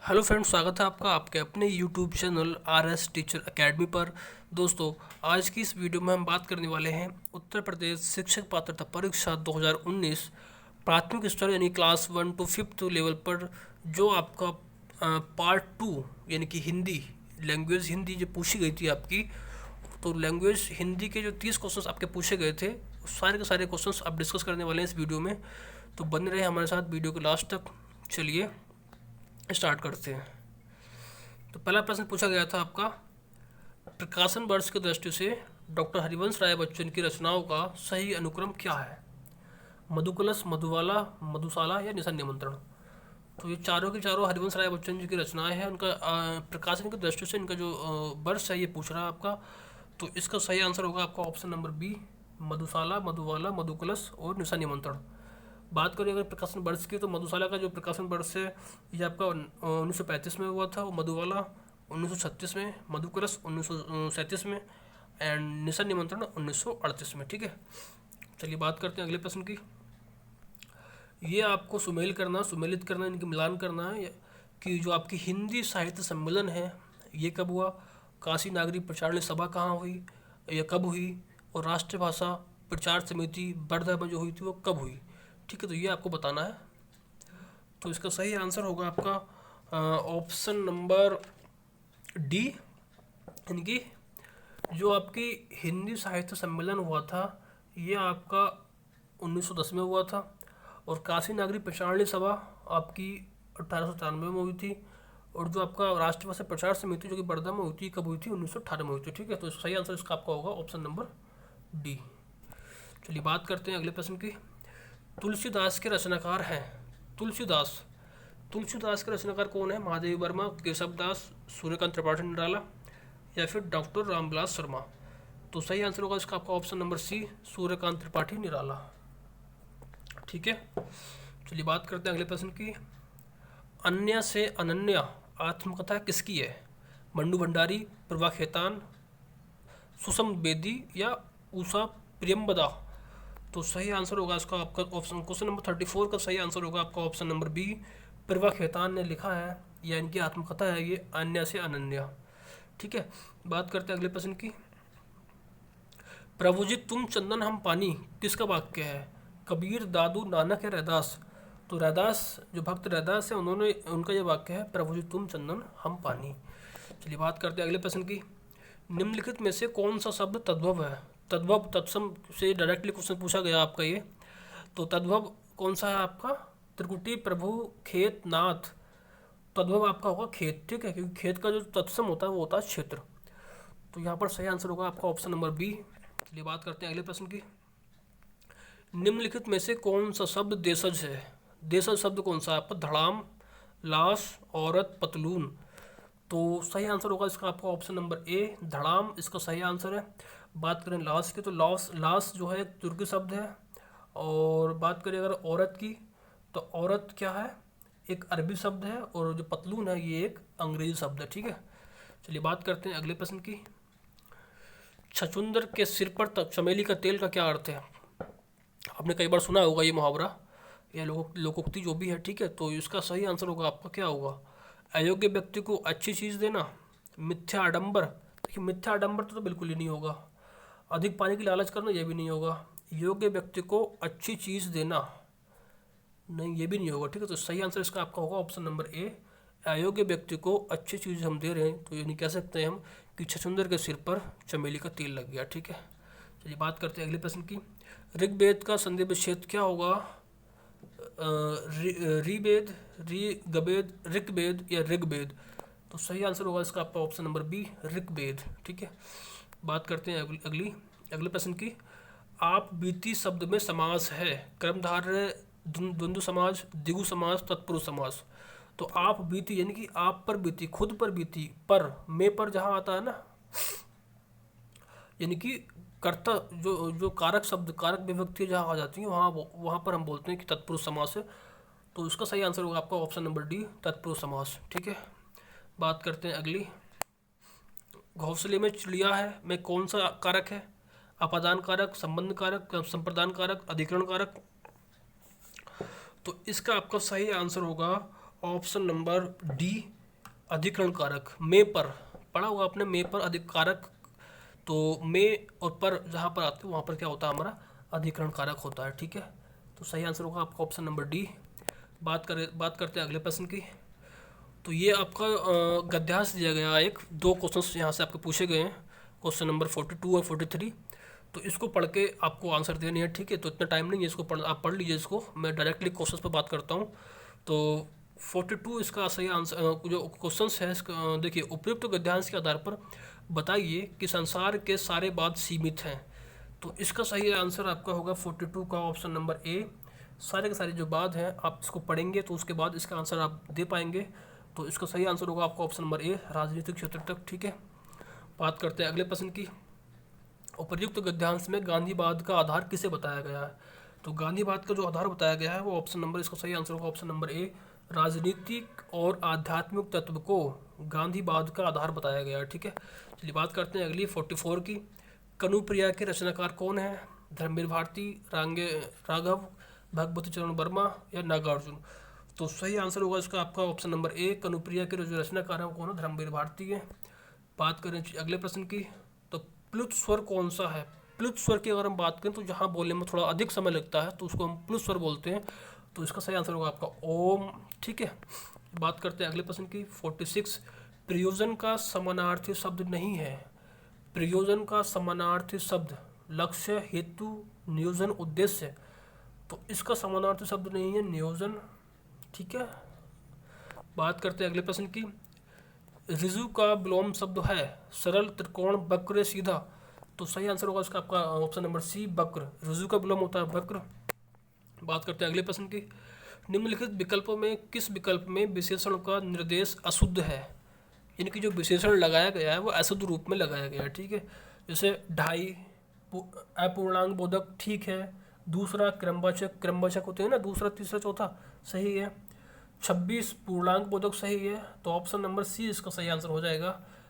Hello friends, स्वागत है आपका आपके अपने YouTube channel R S teacher academy पर। दोस्तों, आज की इस वीडियो में हम बात करने वाले हैं उत्तर प्रदेश शिक्षक पात्रता परीक्षा 2019 प्राथमिक स्तर यानी क्लास 1 टू 5th लेवल पर जो आपका पार्ट 2 यानी कि हिंदी लैंग्वेज हिंदी जो पूछी गई थी आपकी। तो लैंग्वेज हिंदी के जो 30 क्वेश्चंस आपके पूछे गए थे, सारे के सारे क्वेश्चंस आप डिस्कस करने वाले हैं इस वीडियो में। तो बने रहे हमारे साथ वीडियो के लास्ट तक। चलिए स्टार्ट करते हैं। तो पहला प्रश्न पूछा गया था आपका, प्रकाशन वर्ष की दृष्टि से डॉक्टर हरिवंश राय बच्चन की रचनाओं का सही अनुक्रम क्या है? मधुकलश, मधुबाला, मधुशाला या निशान निमंत्रण। तो ये चारों की चारों हरिवंश राय बच्चन जी की रचनाएं हैं। उनका प्रकाशन की दृष्टि से इनका जो वर्ष है ये पूछ रहा है आपका। तो इसका सही आंसर होगा आपका ऑप्शन नंबर बी, मधुशाला, मधुबाला, मधुकलश और निशान निमंत्रण। बात करें अगर प्रकाशन वर्ष की, तो मधुशाला का जो प्रकाशन वर्ष है ये आपका 1935 में हुआ था, वो मधुबाला 1936 में, मधुकलश 1937 में एंड निशान निमंत्रण 1938 में। ठीक है, चलिए बात करते हैं अगले प्रश्न की। ये आपको सुमेलित करना इनकी मिलान करना है कि जो आपकी हिंदी साहित्य सम्मेलन है ये कब हुआ, काशी नागरी प्रचारणी सभा कहाँ हुई, या कब हुई, और राष्ट्रीय भाषा प्रचार समिति वर्धा में जो हुई थी वो कब हुई। ठीक है, तो ये आपको बताना है। तो इसका सही आंसर होगा आपका ऑप्शन नंबर डी, यानी कि जो आपकी हिंदी साहित्य सम्मेलन हुआ था ये आपका 1910 में हुआ था, और काशी नागरी प्रचारणी सभा आपकी 1893 में हुई थी, और जो आपका राष्ट्रीय भाषा प्रचार समिति जो कि वर्धा में हुई थी कब हुई थी, 1918 में हुई थी। ठीक है, तो सही आंसर इसका आपका होगा ऑप्शन नंबर डी। चलिए बात करते हैं अगले प्रश्न की। तुलसीदास के रचनाकार हैं। तुलसीदास के रचनाकार कौन है? महादेवी वर्मा, केशव दास, सूर्यकांत त्रिपाठी निराला या फिर डॉक्टर रामविलास शर्मा। तो सही आंसर होगा इसका आपका option number C, Suryakant Tripathi Nirala. ठीक है, चलिए बात करते हैं अगले प्रश्न की। अन्य से अनन्या आत्मकथा किसकी है? मंडू भंडारी, प्रभा खेतान, सुषम बेदी या उषा प्रियम्बदा। तो सही आंसर होगा इसका आपका ऑप्शन क्वेश्चन नंबर 34 का सही आंसर होगा आपका option number B, Prabha Khetan ने लिखा है या इनकी आत्मकथा है ये अन्य से अनन्या। ठीक है, बात करते हैं अगले प्रश्न की। प्रभु जी तुम चंदन हम पानी किसका वाक्य है? कबीर, दादू, नानक या रैदास। तो रैदास, जो भक्त रैदास है उन्होंने उनका ये वाक्य है, प्रभु जी तुम चंदन हम पानी। चलिए बात करते हैं अगले प्रश्न की। निम्नलिखित में से कौन सा शब्द तद्भव है? तद्भव तत्सम से डायरेक्टली क्वेश्चन पूछा गया आपका ये। तो तद्भव कौन सा है आपका? त्रिकुटी, प्रभु, खेत, नाथ। तद्भव आपका होगा खेत। ठीक है, क्योंकि खेत का जो तत्सम होता है वो होता है क्षेत्र। तो यहाँ पर सही आंसर होगा आपका ऑप्शन नंबर बी। चलिए बात करते हैं अगले प्रश्न की। निम्नलिखित में से कौन सा शब्द देशज है? देशज शब्द कौन सा है आपका? धड़ाम, लाश, औरत, पतलून। तो सही आंसर होगा इसका आपका ऑप्शन नंबर ए, धड़ाम इसका सही आंसर है। बात करें लाश की, तो लाश जो है एक तुर्की शब्द है, और बात करें अगर औरत की, तो औरत क्या है? एक अरबी शब्द है, और जो पतलून है ये एक अंग्रेजी शब्द है। ठीक है, चलिए बात करते हैं अगले प्रश्न की। छछूंदर के सिर पर चमेली का तेल का क्या अर्थ है? आपने कई बार सुना होगा ये मुहावरा या लोकोक्ति जो भी है। ठीक है, तो इसका सही आंसर होगा आपका क्या होगा? अयोग्य व्यक्ति को अच्छी चीज़ देना, मिथ्या आडंबर। देखिए मिथ्या आडंबर तो बिल्कुल ही नहीं होगा। अधिक पाने की लालच करना, ये भी नहीं होगा। योग्य व्यक्ति को अच्छी चीज़ देना, नहीं ये भी नहीं होगा। ठीक है, तो सही आंसर इसका आपका होगा ऑप्शन नंबर ए, अयोग्य व्यक्ति को अच्छी चीज़ हम दे रहे हैं, तो ये नहीं कह सकते हैं हम कि छछूंदर के सिर पर चमेली का तेल लग गया। ठीक है, चलिए बात करते हैं अगले प्रश्न की। ऋग्वेद का संधि विच्छेद क्या होगा? ऋवेद, ऋग्वेद, ऋग्वेद या ऋग्वेद। तो सही आंसर होगा इसका आपका ऑप्शन नंबर बी, ऋग्वेद। ठीक है, बात करते हैं अगले प्रश्न की। आप बीती शब्द में समास है, कर्मधारय, द्वंद्व समाज, द्विगु समाज, तत्पुरुष समास। तो आप बीती यानी कि आप पर बीती, खुद पर बीती, पर में पर जहाँ आता है ना, यानी कि कर्ता जो जो कारक शब्द, कारक विभक्ति जहाँ आ जाती है वहाँ पर हम बोलते हैं कि तत्पुरुष समास है। तो इसका सही आंसर होगा आपका ऑप्शन नंबर डी, तत्पुरुष समास। ठीक है, बात करते हैं अगली। घोंसले में चिड़िया है में कौन सा कारक है? अपादान कारक, संबंध कारक, संप्रदान कारक, अधिकरण कारक। तो इसका आपका सही आंसर होगा ऑप्शन नंबर डी अधिकरण कारक। मे पर पढ़ा होगा आपने, मे पर अधिक कारक, तो मे और पर जहाँ पर आते हैं वहाँ पर क्या होता है, हमारा अधिकरण कारक होता है। ठीक है, तो सही आंसर होगा आपका ऑप्शन नंबर डी। बात करते हैं अगले प्रश्न की। तो ये आपका गद्यांश दिया गया, एक दो क्वेश्चंस यहाँ से आपके पूछे गए हैं, क्वेश्चन नंबर 42 और 43। तो इसको पढ़ के आपको आंसर देनी है। ठीक है, तो इतना टाइम नहीं है, इसको आप पढ़ लीजिए इसको, मैं डायरेक्टली क्वेश्चंस पर बात करता हूँ। तो 42 इसका सही आंसर जो क्वेश्चंस है इसका देखिए, उपयुक्त गद्यांश के आधार पर बताइए कि संसार के सारे बाद सीमित हैं। तो इसका सही आंसर आपका होगा 42 का ऑप्शन नंबर ए। सारे के सारे जो बाद हैं आप इसको पढ़ेंगे तो उसके बाद इसका आंसर आप दे पाएंगे। तो इसका सही आंसर होगा आपका ऑप्शन नंबर ए, राजनीतिक क्षेत्र तक। ठीक है, बात करते हैं अगले प्रश्न की। उपर्युक्त गद्यांश में गांधीवाद का आधार किसे बताया गया है? तो गांधीवाद का जो आधार बताया गया है वो ऑप्शन नंबर, इसका सही आंसर होगा ऑप्शन नंबर ए, राजनीतिक और आध्यात्मिक तत्व को गांधीवाद का आधार बताया गया है। ठीक है, चलिए बात करते हैं अगली 44 की। कनुप्रिया के रचनाकार कौन है? धर्मवीर भारती, राघव, भगवती चरण वर्मा या नागार्जुन? तो सही आंसर होगा इसका आपका ऑप्शन नंबर ए, कनुप्रिया के जो रचनाकार है वो कौन है? धर्मवीर भारती है। बात करें अगले प्रश्न की। तो प्लुत स्वर कौन सा है? प्लुत स्वर की अगर हम बात करें तो जहाँ बोलने में थोड़ा अधिक समय लगता है तो उसको हम प्लुत स्वर बोलते हैं। तो इसका सही आंसर होगा आपका ओम। ठीक है, बात करते हैं अगले प्रश्न की 46। प्रयोजन का समानार्थी शब्द नहीं है। प्रयोजन का समानार्थी शब्द लक्ष्य, हेतु, नियोजन, उद्देश्य। तो इसका समानार्थी शब्द नहीं है नियोजन। ठीक है, बात करते हैं अगले प्रश्न की। ऋजु का विलोम शब्द है सरल, त्रिकोण, वक्र, सीधा। तो सही आंसर होगा इसका आपका ऑप्शन नंबर सी, वक्र। ऋजु का विलोम होता है वक्र। बात करते हैं अगले प्रश्न की। निम्नलिखित विकल्पों में किस विकल्प में विशेषण का निर्देश अशुद्ध है? यानी कि जो विशेषण लगाया गया है वो अशुद्ध रूप में लगाया गया है। ठीक है, जैसे ढाई अपूर्णांक बोधक ठीक है, दूसरा क्रमवाचक होते हैं ना, दूसरा तीसरा चौथा सही है, 26 पूर्णांक बोधक सही है। तो ऑप्शन नंबर सी इसका सही आंसर हो जाएगा,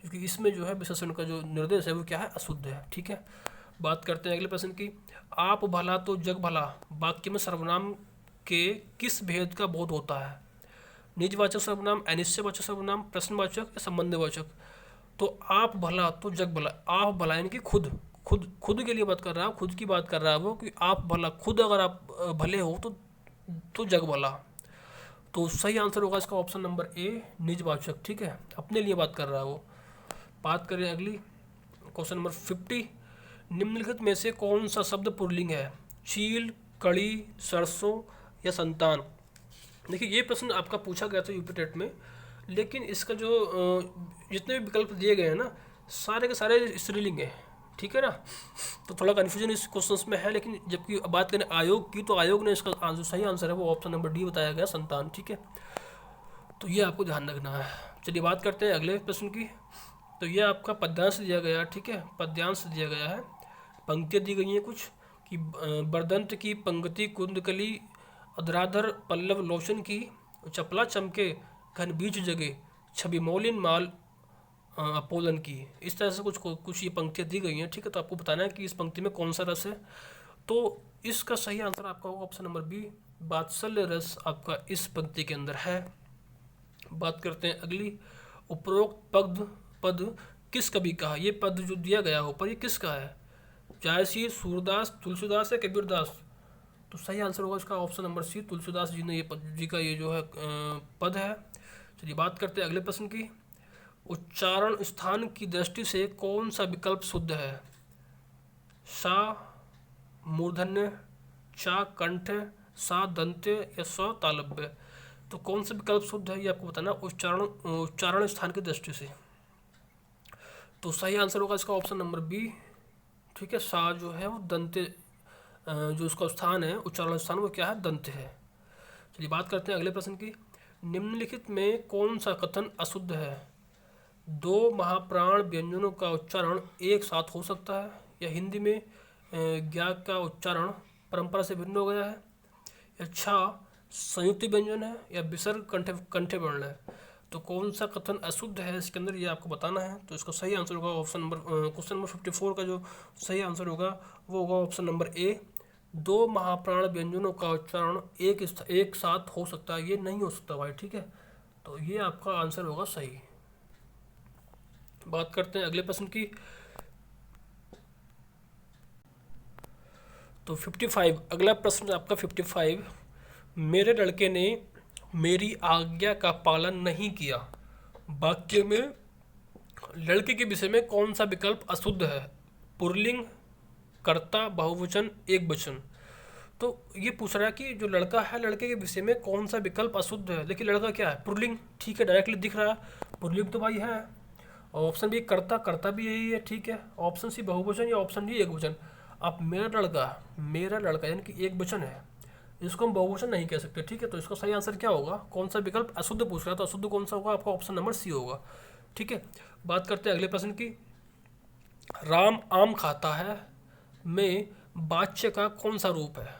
क्योंकि इसमें जो है विशेषण का जो निर्देश है वो क्या है? अशुद्ध है। ठीक है, बात करते हैं अगले प्रश्न की। आप भला तो जग भला वाक्य में सर्वनाम के किस भेद का बोध होता है? निजवाचक सर्वनाम, अनिश्चयवाचक सर्वनाम, प्रश्नवाचक या संबंधवाचक? तो आप भला तो जग भला, आप भला यानी कि खुद खुद खुद के लिए बात कर रहा है, खुद की बात कर रहा है वो, कि आप भला, खुद अगर आप भले हो तो जग भला। तो सही आंसर होगा इसका ऑप्शन नंबर ए, निजवाचक। ठीक है, अपने लिए बात कर रहा है वो। बात करें अगली क्वेश्चन नंबर 50। निम्नलिखित में से कौन सा शब्द पुल्लिंग है? चील, कड़ी, सरसों या संतान? देखिए ये प्रश्न आपका पूछा गया था यूपी टेट में, लेकिन इसका जो जितने भी विकल्प दिए गए हैं ना, सारे के सारे स्त्रीलिंग है। ठीक है ना, तो थोड़ा कन्फ्यूजन इस क्वेश्चन में है, लेकिन जबकि बात करें आयोग की तो आयोग ने इसका जो सही आंसर है वो ऑप्शन नंबर डी बताया गया, संतान। ठीक है, तो ये आपको ध्यान रखना है। चलिए बात करते हैं अगले प्रश्न की। तो ये आपका पद्यांश दिया गया है। ठीक है, पद्यांश दिया गया है, पंक्तियाँ दी गई हैं कुछ कि बरदंत की पंक्ति कुंदकली, अधराधर पल्लव लोचन की, चपला चमके घन बीच जगे, छवि मौलिन माल अपोलन की। इस तरह से कुछ ये पंक्तियाँ दी गई हैं। ठीक है, तो आपको बताना है कि इस पंक्ति में कौन सा रस है। तो इसका सही आंसर आपका होगा ऑप्शन नंबर बी, वात्सल्य रस आपका इस पंक्ति के अंदर है। बात करते हैं अगली। उपरोक्त पद किस कवि का है? ये पद जो दिया गया है ऊपर, ये किसका है? जायसी, सूरदास, तुलसीदास या कबीरदास? तो सही आंसर होगा इसका ऑप्शन नंबर सी, तुलसीदास जी ने जी का ये जो है पद है। चलिए बात करते हैं अगले प्रश्न की। उच्चारण स्थान की दृष्टि से कौन सा विकल्प शुद्ध है? सा मूर्धन्य, चा कंठ, सा दंत्य या स तालव्य? तो कौन सा विकल्प शुद्ध है ये आपको बताना उच्चारण स्थान की दृष्टि से। तो सही आंसर होगा इसका ऑप्शन नंबर बी। ठीक है, सा जो है वो दंत्य, जो उसका स्थान है उच्चारण स्थान वो क्या है? दंत्य है। चलिए बात करते हैं अगले प्रश्न की। निम्नलिखित में कौन सा कथन अशुद्ध है? दो महाप्राण व्यंजनों का उच्चारण एक साथ हो सकता है, या हिंदी में ज्ञा का उच्चारण परंपरा से भिन्न हो गया है, या छा संयुक्त व्यंजन है, या विसर्ग कंठे वर्ण है? तो कौन सा कथन अशुद्ध है इसके अंदर ये आपको बताना है। तो इसका सही आंसर होगा ऑप्शन नंबर क्वेश्चन नंबर 54 का जो सही आंसर होगा वो होगा ऑप्शन नंबर ए, दो महाप्राण व्यंजनों का उच्चारण एक साथ हो सकता है, ये नहीं हो सकता भाई, ठीक है। तो ये आपका आंसर होगा सही। बात करते हैं अगले प्रश्न की। तो 55, अगला प्रश्न आपका 55। मेरे लड़के ने मेरी आज्ञा का पालन नहीं किया, वाक्य में लड़के के विषय में कौन सा विकल्प अशुद्ध है? पुल्लिंग, कर्ता, बहुवचन, एक वचन। तो ये पूछ रहा है कि जो लड़का है, लड़के के विषय में कौन सा विकल्प अशुद्ध है। देखिए लड़का क्या है, पुल्लिंग, ठीक है, डायरेक्टली दिख रहा है, पुल्लिंग तो भाई है। और ऑप्शन बी कर्ता, कर्ता भी यही है, ठीक है। ऑप्शन सी बहुवचन या ऑप्शन डी एक वचन। अब मेरा लड़का यानी कि एक वचन है, इसको हम बहुवचन नहीं कह सकते, ठीक है। तो इसका सही आंसर क्या होगा, कौन सा विकल्प अशुद्ध पूछ रहा है, तो अशुद्ध कौन सा होगा, आपका ऑप्शन नंबर सी होगा, ठीक है। बात करते हैं अगले प्रश्न की। राम आम खाता है में वाच्य का कौन सा रूप है?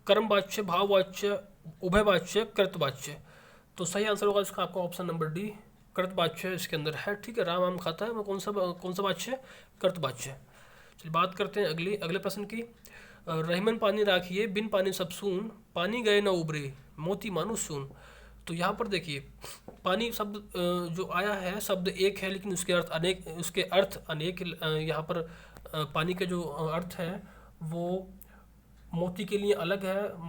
कर्मवाच्य, भाववाच्य, उभयवाच्य, कृतवाच्य। तो सही आंसर होगा इसका आपका ऑप्शन नंबर डी, कृतवाच्य इसके अंदर है, ठीक है। राम आम खाता है, वो कौन सा वाच्य, कृतवाच्य। चलिए बात करते हैं अगले प्रश्न की। रहीमन पानी राखिए, बिन पानी सब सून, पानी गए न उबरे, मोती मानुष सून। तो यहाँ पर देखिए पानी शब्द जो आया है, शब्द एक है लेकिन उसके अर्थ अनेक। यहाँ पर पानी के जो अर्थ है वो मोती के लिए अलग है,